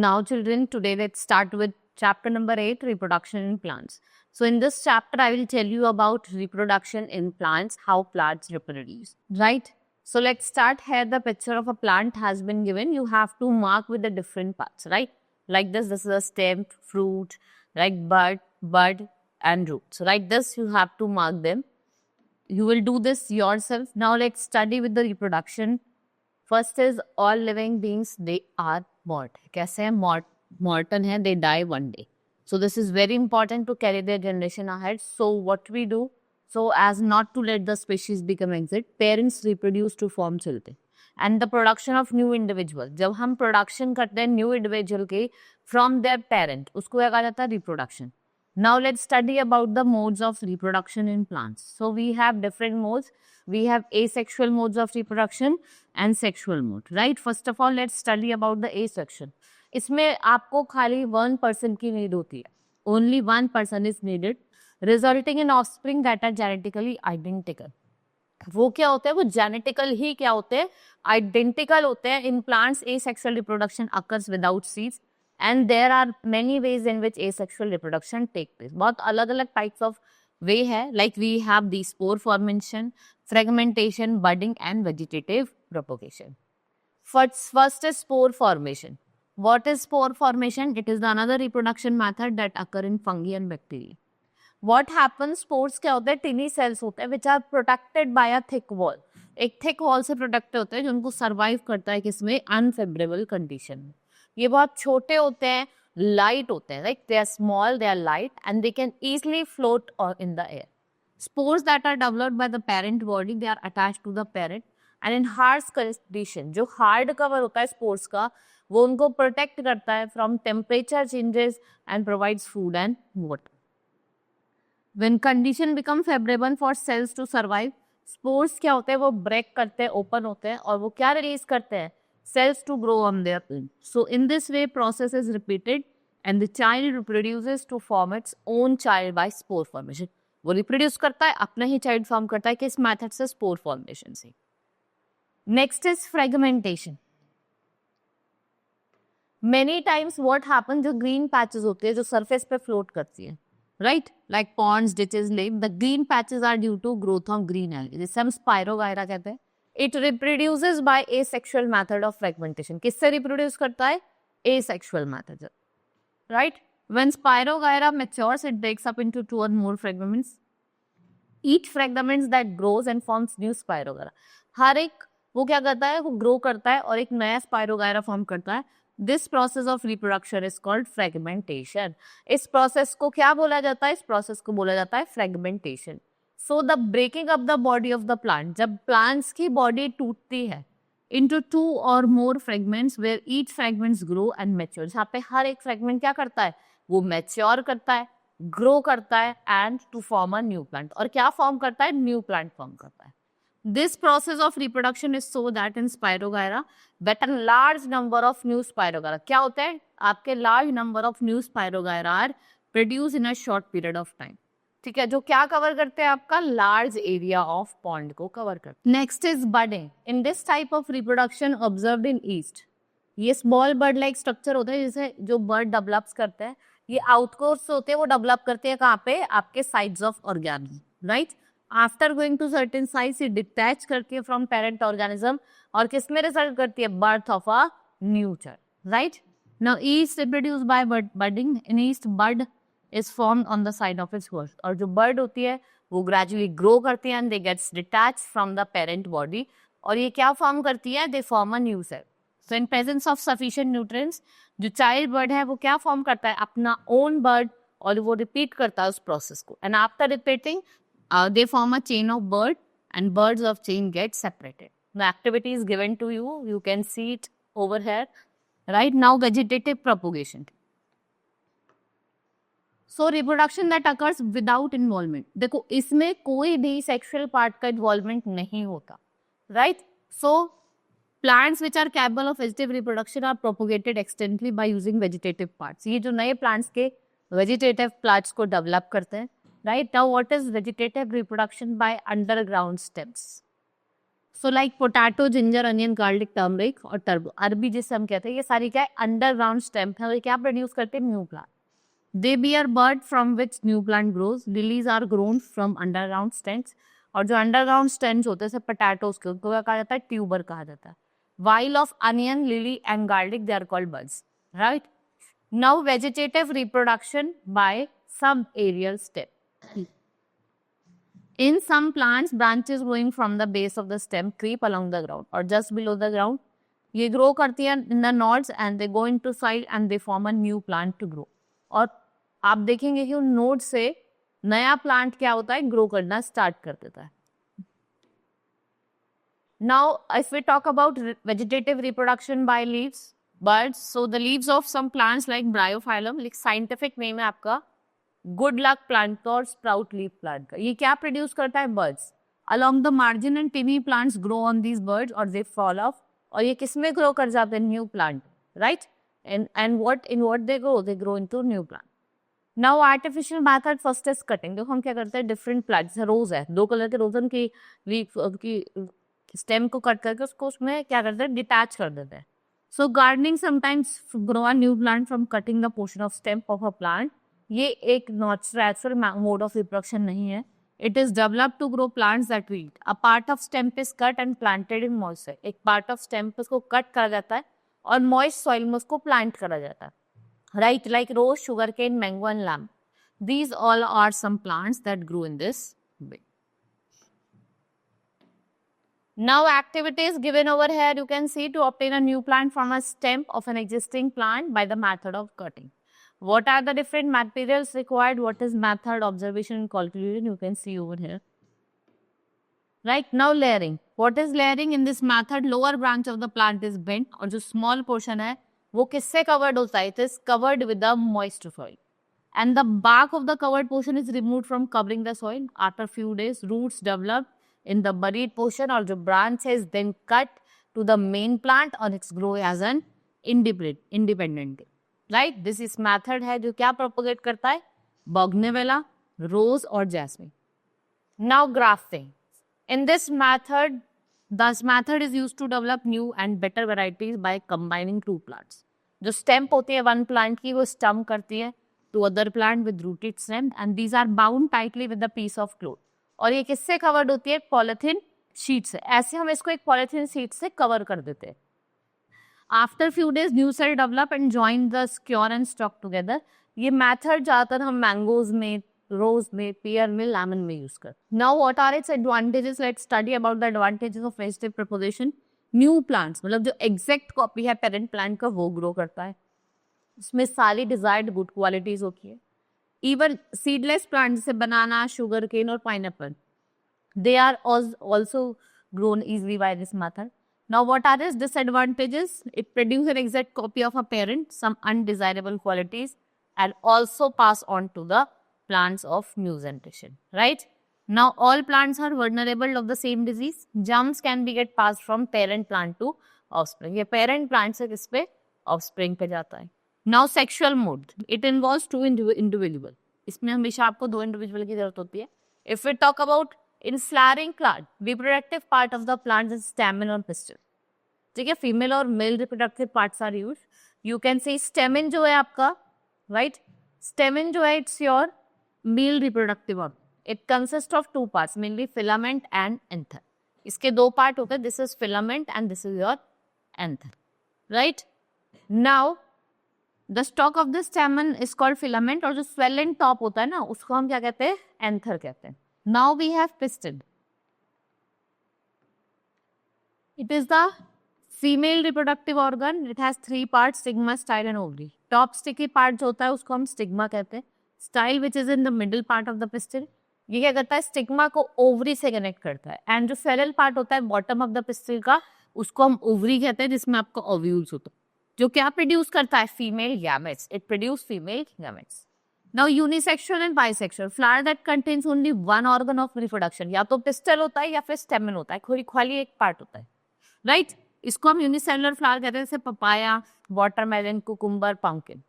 Now children, today let's start with chapter number 8, reproduction in plants. So in this chapter, I will tell you about reproduction in plants, how plants reproduce, right? So let's start here. The picture of a plant has been given. You have to mark with the different parts, right? Like this is a stem, fruit, like bud and root. So like this, you have to mark them. You will do this yourself. Now let's study with the reproduction. First is all living beings, they are mortal. कैसे हैं? Mortal हैं, they die one day. So this is very important to carry their generation ahead. So what we do, so as not to let the species become extinct, parents reproduce to form children. And the production of new individual. जब हम production करते हैं new individual के from their parent, उसको क्या कहा जाता है? Reproduction. Now let's study about the modes of reproduction in plants. So we have different modes. We have asexual modes of reproduction and sexual mode, right? First of all, let's study about the asexual. इसमें आपको खाली 1% की need होती है. Only 1% is needed, resulting in offspring that are genetically identical. वो क्या होते हैं? वो जेनेटिकल ही क्या होते हैं? आइडेंटिकल होते हैं. In plants asexual reproduction occurs without seeds. And there are many ways in which asexual reproduction take place. बहुत अलग अलग types of way है. Like we have the spore formation, fragmentation, budding and vegetative propagation. First is spore formation. What is spore formation? It is another reproduction method that occur in fungi and bacteria. What happens? Spores क्या होते हैं? Tiny cells होते हैं which are protected by a thick wall. एक thick wall से protect होते हैं जो उनको survive करता है किसमें? Unfavorable condition में. ये बहुत छोटे होते हैं, light होते हैं, like they are small, they are light and they can easily float in the air. Spores that are developed by the parent body, they are attached to the parent and in harsh condition, जो hard cover होता है spores का, वो उनको protect करता है from temperature changes and provides food and water. When condition become favorable for cells to survive, spores क्या होते हैं? वो break करते हैं, open होते हैं और वो क्या release करते हैं? Cells to grow on their own. So in this way, process is repeated and the child reproduces to form its own child by spore formation. वो reproduce करता है, अपना ही child form करता है किस method से? Spore formation से. Next is fragmentation. Many times what happens, जो green patches होते हैं, जो surface पे float करती है, right? Like ponds, ditches, lake, the green patches are due to growth of green algae. जिसे हम Spirogyra कहते हैं. It reproduces by asexual method of fragmentation. किससे reproduce करता है? Asexual method, right? When Spirogyra matures, it breaks up into 2 or more fragments. Each fragment that grows and forms new Spirogyra. हर एक वो क्या करता है? वो grow करता है और एक नया Spirogyra form करता है. This process of reproduction is called fragmentation. इस process को क्या बोला जाता है? इस process को बोला जाता है fragmentation. So the breaking up the body of the plant, जब plants की body टूटती है into 2 or more fragments where each fragments grow and mature. यहाँ पे हर एक fragment क्या करता है? वो mature करता है, grow करता है and to form a new plant. और क्या form करता है? New plant form करता है. This process of reproduction is so that in Spirogyra, that a large number of new Spirogyra, क्या होता है? आपके large number of new Spirogyra are produced in a short period of time. ठीक है, जो क्या कवर करते हैं? आपका लार्ज एरिया ऑफ पॉन्ड को कवर करते हैं. Next is budding. In this type of reproduction observed in east, ये स्मॉल बर्ड लाइक स्ट्रक्चर होता है जिसे जो बर्ड डेवलप्स करते हैं. ये आउटकोर्स होते हैं, वो डेवलप करते हैं कहाँ पे? आपके sides of organism, right? After going to certain size, ये डिटैच करती है फ्रॉम पेरेंट ऑर्गेनिज्म और किस में रिजल्ट करती है? Birth of a new child, right? Now east reproduce by budding. In east bird is formed on the side of its host. और जो bird होती है वो gradually grow करती है and they gets detached from the parent body. और ये क्या form करती है? They form a new cell. So in presence of sufficient nutrients, जो child bird है वो क्या form करता है? अपना own bird और वो repeat करता है उस process को. And after repeating, they form a chain of bird and birds of chain get separated. The activity is given to you. You can see it over here. Right now, vegetative propagation. So reproduction that occurs without involvement. देखो इसमें कोई भी sexual part का involvement नहीं होता, right? So plants which are capable of vegetative reproduction are propagated extensively by using vegetative parts. ये जो नए प्लांट्स के वेजिटेटिव पार्ट्स को डेवलप करते हैं, right? Now what is vegetative reproduction? By underground stems. So like potato, ginger, onion, garlic, turmeric और टर्बो, अरबी जिसे हम कहते हैं, ये सारी क्या है, अंडरग्राउंड स्टेम है और ये क्या प्रोड्यूस करते हैं, new plant. They bear bud from which new plant grows. Lilies are grown from underground stems. और जो अंडरग्राउंड स्टेम्स होते हैं जैसे पोटैटोज के, उनको क्या कहा जाता है, ट्यूबर कहा जाता है. While of onion, lily and garlic, they are called buds. Right. Now vegetative reproduction by sub aerial stem. In some plants, branches growing from the base of the stem creep along the ground or just below the ground. ये grow करती है in the nodes and they go into soil and they form a new plant to grow. और आप देखेंगे कि उन node से नया प्लांट क्या होता है, ग्रो करना स्टार्ट कर देता है. Now, if we talk about vegetative reproduction by leaves, birds, so the leaves of some plants like Bryophyllum, like scientific name है आपका गुड लक प्लांट का और स्प्राउट लीफ प्लांट का. ये क्या प्रोड्यूस करता है, birds. Along the margin and टिनी plants grow on these birds और दे फॉल ऑफ. और ये किसमें ग्रो कर जाते हैं, new plant. Right. And what they grow into new plant. Now artificial method first is cutting. देखो हम क्या करते हैं, डिफरेंट प्लांट्स, रोज है, 2 कलर के रोजन की लीफ की स्टेम को कट करके उसको उसमें क्या करते हैं, डिटैच कर देते हैं. So gardening sometimes grow a new plant from cutting the portion of stem of a plant. ये एक नेचुरल मोड ऑफ रिप्रोडक्शन नहीं है. It is developed to grow plants that we eat. A part of stem is cut and planted in moist soil. एक part of stem उसको cut करा जाता है और मॉइस्ट सॉइल में उसको प्लांट करा जाता है. Right. Like rose, sugarcane, mango and lime. These all are some plants that grow in this way. Now activities given over here you can see to obtain a new plant from a stem of an existing plant by the method of cutting. What are the different materials required? What is method, observation and cultivation? You can see over here. Right. Now layering. What is layering? In this method, lower branch of the plant is bent और जो small portion है वो किससे covered होता है? It is covered with the moist soil. And the bark of the covered portion is removed from covering the soil. After few days, roots develop in the buried portion और जो branch is then cut to the main plant और it's grow as an independent. Right. This is method है जो क्या propagate करता है, bougainvillea, rose और jasmine. Now grafting. In this method is used to develop new and better varieties by combining 2 plants. जो stem होती है 1 प्लांट की, वो स्टम्प करती है to other plant with rooted stem and these are bound tightly with a piece of cloth. और ये किससे कवर्ड होती है, पॉलिथीन शीट से. ऐसे हम इसको एक पॉलिथीन शीट से कवर कर देते हैं. After few days new cell develop and join the स्क्योर एंड स्टॉक टुगेदर. ये मेथड ज्यादातर हम मैंगोज में, रोज में, पियर में, लेमन में यूज करते हैं. Now what are its advantages? Let's study about the advantages of vegetative propagation. New plants मतलब जो एग्जैक्ट कॉपी है पेरेंट प्लांट का वो ग्रो करता है. इसमें सारी डिजायर्ड गुड क्वालिटीज होती है. इवन सीडलेस प्लांट जैसे बनाना, शुगर केन और pineapple, they are also grown easily by this method. Now what are its disadvantages? It produces an exact copy of a parent, some undesirable qualities, and also pass on to the plants of new generation. Right. Now all plants are vulnerable of the same disease. Germs can be get passed from parent plant to offspring. ये parent plant से किस पे, offspring पे जाता है. Now sexual mode. It involves 2 individual. इसमें हमेशा आपको 2 individual की जरूरत होती है. If we talk about in flowering plant, reproductive part of the plant is stamen or pistil. ठीक है, फीमेल और male reproductive parts are use. You can say stamen जो है आपका, राइट, स्टेमिन जो है it's your male reproductive organ. It consist of 2 parts, mainly filament and anther. इसके 2 पार्ट होते हैं. This is filament and this is your anther. Right. Now the stalk of the stamen is called filament और जो swollen top होता है ना उसको हम क्या कहते हैं, एंथर कहते हैं. Now we have pistil. It is the female reproductive organ. It has 3 parts, stigma, style and ovary. Top sticky part जो होता है उसको हम stigma कहते हैं. Style which is in the middle part of the pistil. ये क्या करता है, स्टिग्मा को ओवरी से कनेक्ट करता है. एंड जो फेरल पार्ट होता है बॉटम ऑफ द पिस्टिल का, उसको हम ओवरी कहते हैं, जिसमें आपका ओव्यूल्स होता है, जो क्या प्रोड्यूस करता है, female gametes. It produce female gametes. Now unisexual and bisexual, flower that contains only 1 organ of reproduction. या तो पिस्टल होता है या फिर स्टेमन होता है, खाली एक पार्ट होता है. राइट. इसको हम यूनिसेलुलर फ्लावर कहते हैं, जैसे papaya, watermelon, cucumber, pumpkin.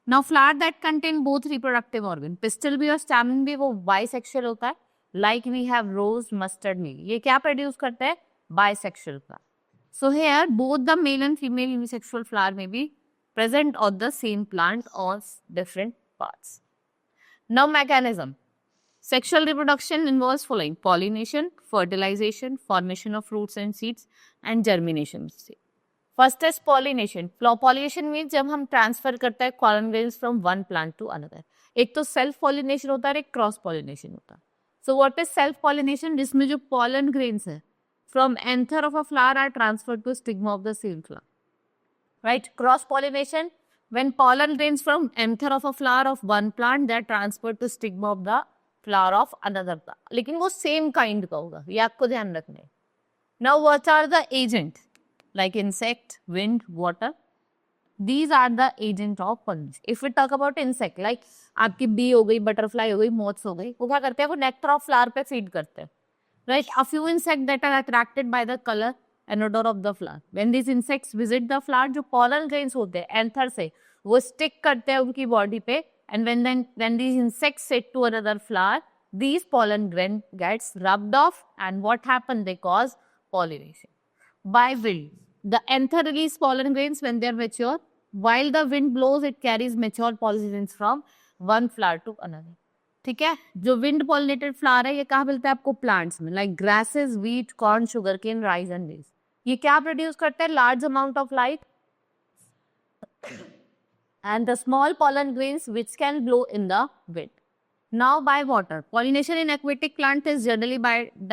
Now flower that contain both reproductive organ, pistil भी और स्टेमन भी, वो बाइसेक्सुअल होता है. Like we have rose, mustard meal. ये क्या प्रोड्यूस करते हैं, bisexual flower. So here both the male and female unisexual flower may be present on the same plant on different parts. Now mechanism. Sexual reproduction involves following: pollination, fertilization, formation of fruits and seeds, and germination. First is pollination. Pollination means जब हम transfer करते हैं pollen grains from one plant to another. एक तो self pollination होता है, एक cross pollination होता है. So what is self pollination? जिसमें जो pollen grains है from anther of a flower are transferred to stigma of the same flower. Right? Cross pollination, when pollen grains from anther of a flower of one plant, they are transferred to stigma of the flower of another plant. लेकिन वो same kind का होगा, ये आपको ध्यान रखना है. Now what are the agents? Like insect, wind, water. These are the agent of pollination. If we talk about insect, like आपकी bee हो गई, butterfly हो गई, moths हो गई, वो क्या करते हैं? वो nectar of flower पे feed करते हैं. Right? A few insects that are attracted by the color and odor of the flower. When these insects visit the flower, जो pollen grains होते हैं anther से, वो stick करते हैं उनकी body पे. And when these insects sit to another flower, these pollen grain gets rubbed off, and what happens? They cause pollination by wind. The anther release pollen grains when they are mature. While the wind blows, it carries mature pollen from one flower to another. ठीक है, जो wind pollinated flower है ये कहाँ मिलता है आपको? Plants में, like grasses, wheat, corn, sugar cane, rice and maize. ये क्या प्रोड्यूस करते हैं? Large amount of light and the small pollen grains which can blow in the wind. Now by water. Pollination in aquatic plant is generally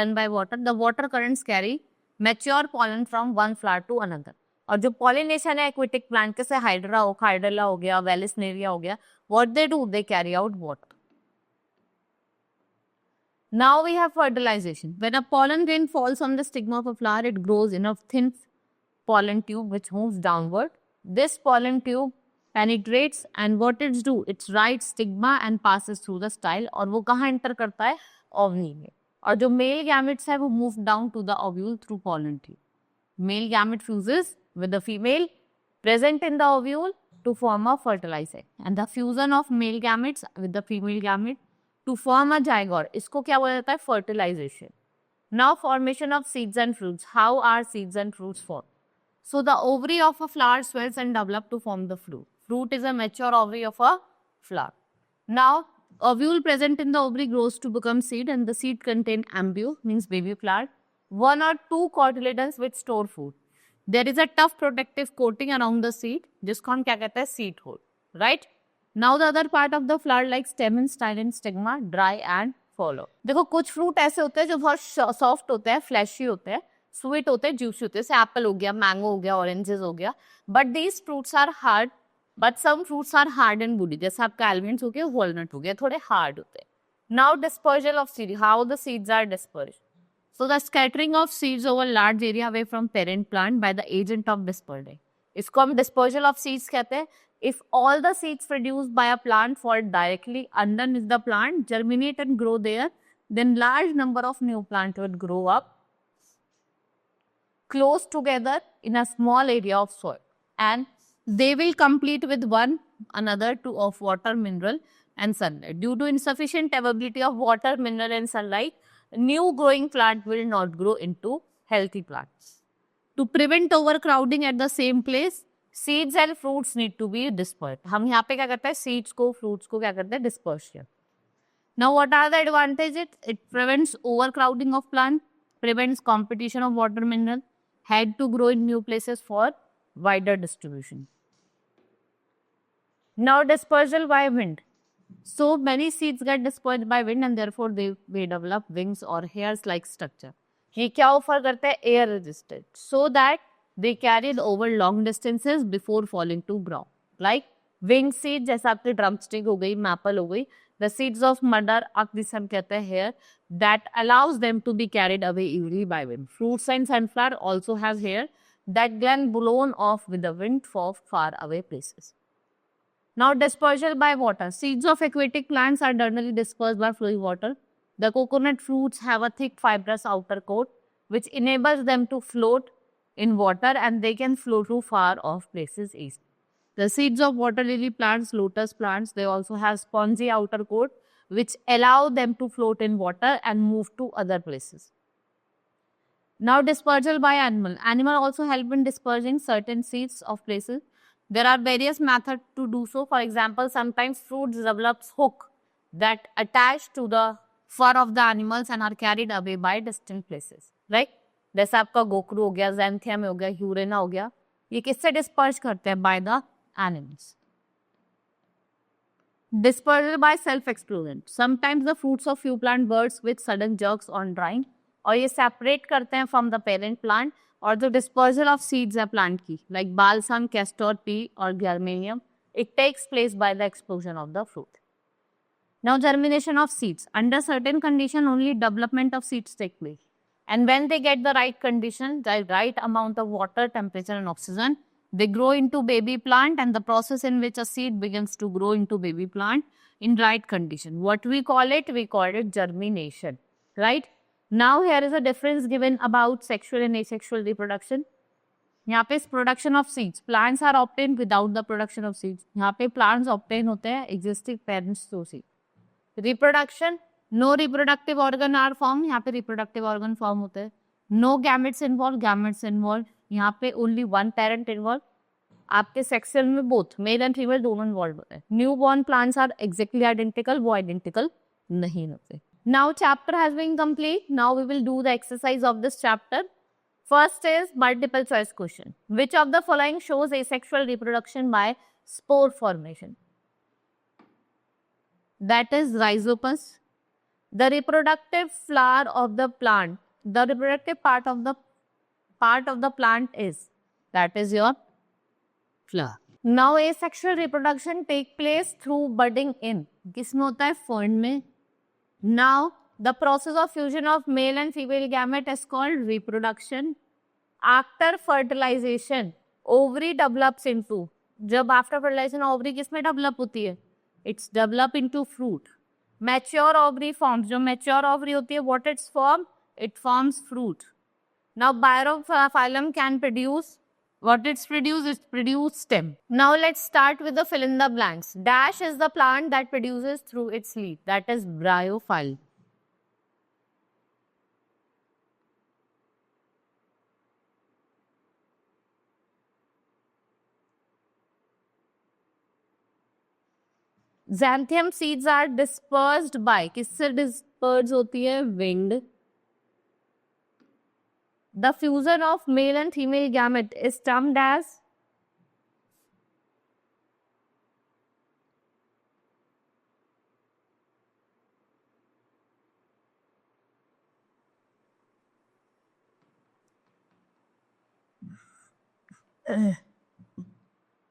done by water. The water currents carry mature pollen from one flower to another. और जो pollination है aquatic plant के से hydrilla हो गया, vallisneria हो गया, what they do? They carry out water. Now we have fertilization. When a pollen grain falls on the stigma of a flower, it grows in a thin pollen tube which moves downward. This pollen tube penetrates and what it do? It rides stigma and passes through the style. और वो कहाँ enter करता है? Ovule में. और जो male gametes है वो move down to the ovule through pollen tube. Male gamete fuses with the female present in the ovule to form a fertilized egg. And the fusion of male gametes with the female gamete to form a zygote. इसको क्या बोला जाता है? Fertilization. Now formation of seeds and fruits. How are seeds and fruits formed? So the ovary of a flower swells and develops to form the fruit. Fruit is a mature ovary of a flower. Now ovule present in the ovary grows to become seed and the seed contain embryo, means baby flower, one or two cotyledons which store food. There is a tough protective coating around the seed जिसको हम क्या कहते हैं? Seed hole. Right? Now the other part of the flower like stem, style and stigma dry and follow. देखो कुछ fruit ऐसे होते हैं जो बहुत सॉफ्ट होते हैं, फ्लैशी होते हैं, स्वीट होते हैं, जूसी होते हैं, जैसे एप्पल हो गया, मैंगो हो गया, ऑरेंजेस हो गया. But these fruits are hard, but some fruits are hard and woody, जैसे आपका आलमंड्स हो गया, वॉलनट हो गया, थोड़े हार्ड होते हैं. Now dispersal of seed. How the seeds are dispersed? So the scattering of seeds over large area away from parent plant by the agent of dispersal. इसको हम dispersal of seeds कहते हैं. If all the seeds produced by a plant fall directly underneath the plant, germinate and grow there, then large number of new plants would grow up close together in a small area of soil, and they will compete with one another to of water, mineral and sunlight. Due to insufficient availability of water, mineral and sunlight, new growing plant will not grow into healthy plants. To prevent overcrowding at the same place, seeds and fruits need to be dispersed. हम यहाँ पे क्या करते हैं? Seeds को, fruits को क्या करते हैं? Dispersion. Now what are the advantages? It prevents overcrowding of plant, prevents competition of water mineral, had to grow in new places for wider distribution. Now dispersal by wind. So many seeds get dispersed by wind and therefore they develop wings or hairs like structure. ये क्या offer करते हैं? Air resistant, so that they carried over long distances before falling to ground. Like wing seed, जैसे आपकी drum stick हो गई, maple हो गई, द सीड्स ऑफ मडर जिसे हम कहते हैं hair, that allows them to be carried away easily by wind. Fruits and sunflower also have hair that get blown off with the wind for far away places. Now dispersal by water. Seeds of aquatic plants are generally dispersed by flowing water. The coconut fruits have a thick fibrous outer coat which enables them to float in water and they can flow to far off places easily. The seeds of water lily plants, lotus plants, they also have spongy outer coat which allow them to float in water and move to other places. Now dispersal by animal. Animal also help in dispersing certain seeds of places. There are various methods to do so. For example, sometimes fruits develops hook that attach to the fur of the animals and are carried away by distant places. Right? जैसे आपका गोकरू हो गया, xanthium हो गया, यूरेना हो गया, ये किससे डिस्पर्स करते हैं? By the animals. Dispersal by self-explosion. Sometimes the fruits of few plant bursts with sudden jerks on drying, और ये separate करते हैं from the parent plant, और जो dispersal of seeds है plant की, like balsam, castor, pea और geranium, it takes place by the explosion of the fruit. Now germination of seeds. Under certain condition, only development of seeds take place. And when they get the right condition, the right amount of water, temperature and oxygen, they grow into baby plant, and the process in which a seed begins to grow into baby plant in right condition. What we call it? We call it germination, right? Now here is a difference given about sexual and asexual reproduction. यहाँ पे production of seeds, plants are obtained without the production of seeds. यहाँ पे plants obtain होते हैं existing parents to seed. Reproduction, no reproductive organ are formed. यहाँ पे reproductive organ form होते हैं. No gametes involved. यहाँ पे only one parent involved. आपके सेक्शन में both male and female दोनों involved होते हैं. Newborn plants are exactly identical, वो identical नहीं होते. Now chapter has been complete. Now we will do the exercise of this chapter. First is multiple choice question. Which of the following shows asexual reproduction by spore formation? That is rhizopus. The reproductive flower of the plant, the reproductive part of the plant is, that is your flower. Now asexual reproduction take place through budding in. किसमें होता है? Fern में. Now the process of fusion of male and female gamete is called reproduction. After fertilization, ovary develops into. जब after fertilization ovary किसमें develop होती है? It's develop into fruit. Mature ovary forms. जो mature ovary होती है, what it's form? It forms fruit. Now Bryophyllum can produce, what it's produce stem. Now let's start with the fill in the blanks. Dash is the plant that produces through its leaf. That is Bryophyllum. Xanthium seeds are dispersed by, किससे dispersed होती है? Wind. The fusion of male and female gamete is termed as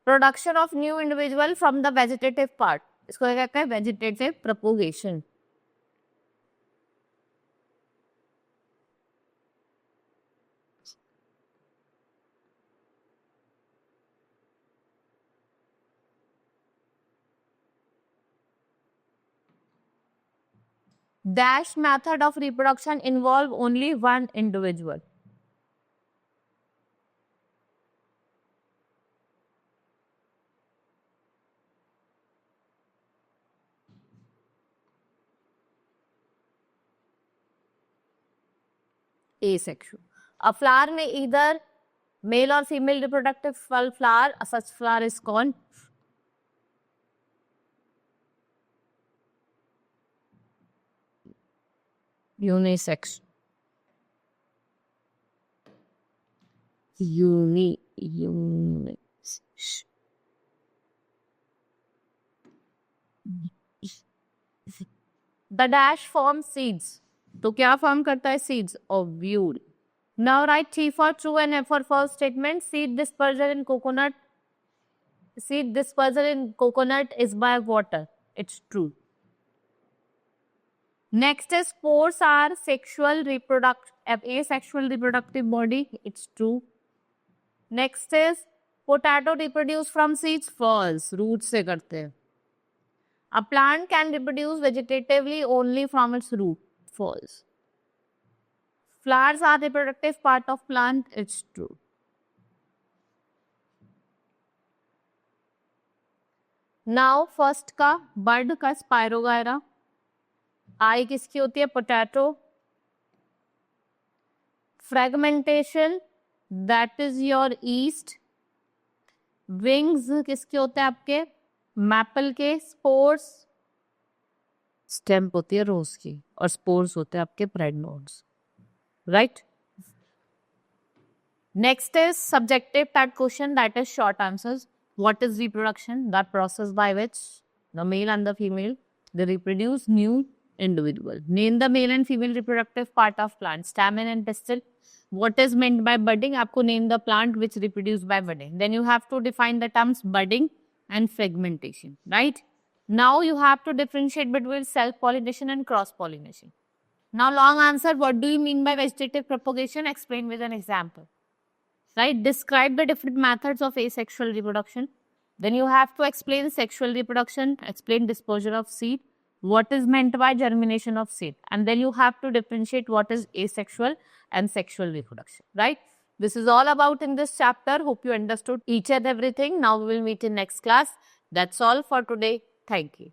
production of new individual from the vegetative part. इसको क्या कहते हैं? Vegetative propagation. Dash method of reproduction involve only one individual. Asexual. A flower may either male or female reproductive flower. Such flower is called unisex. Unisex. The dash forms seeds. तो क्या form करता है? Seeds. Ovule. Now write T for true and F for false statement. Seed dispersal in coconut is by water. It's true. Next is spores are asexual reproductive body. It's true. Next is potato reproduce from seeds. False. Roots से करते हैं. A plant can reproduce vegetatively only from its root. False. Flowers are reproductive part of plant. It's true. Now first का bud का Spirogyra. I किसकी होती है? Potato. Fragmentation, that is your east. Wings किसके होते हैं आपके? मैपल के. स्पोर्स, स्टेम होती है रोज की, और स्पोर्स होते हैं आपके प्रेडनोड्स. Right. Next is subjective type question, that is short answers. What is reproduction? That process by which the male and the female, they reproduce new individual. Name the male and female reproductive part of plant. Stamen and pistil. What is meant by budding? आपको name the plant which reproduce by budding. Then you have to define the terms budding and fragmentation. Right? Now you have to differentiate between self-pollination and cross-pollination. Now long answer, what do you mean by vegetative propagation? Explain with an example. Right? Describe the different methods of asexual reproduction. Then you have to explain sexual reproduction, explain dispersion of seed, what is meant by germination of seed. And then you have to differentiate what is asexual and sexual reproduction. Right? This is all about in this chapter. Hope you understood each and everything. Now we will meet in next class. That's all for today. Thank you.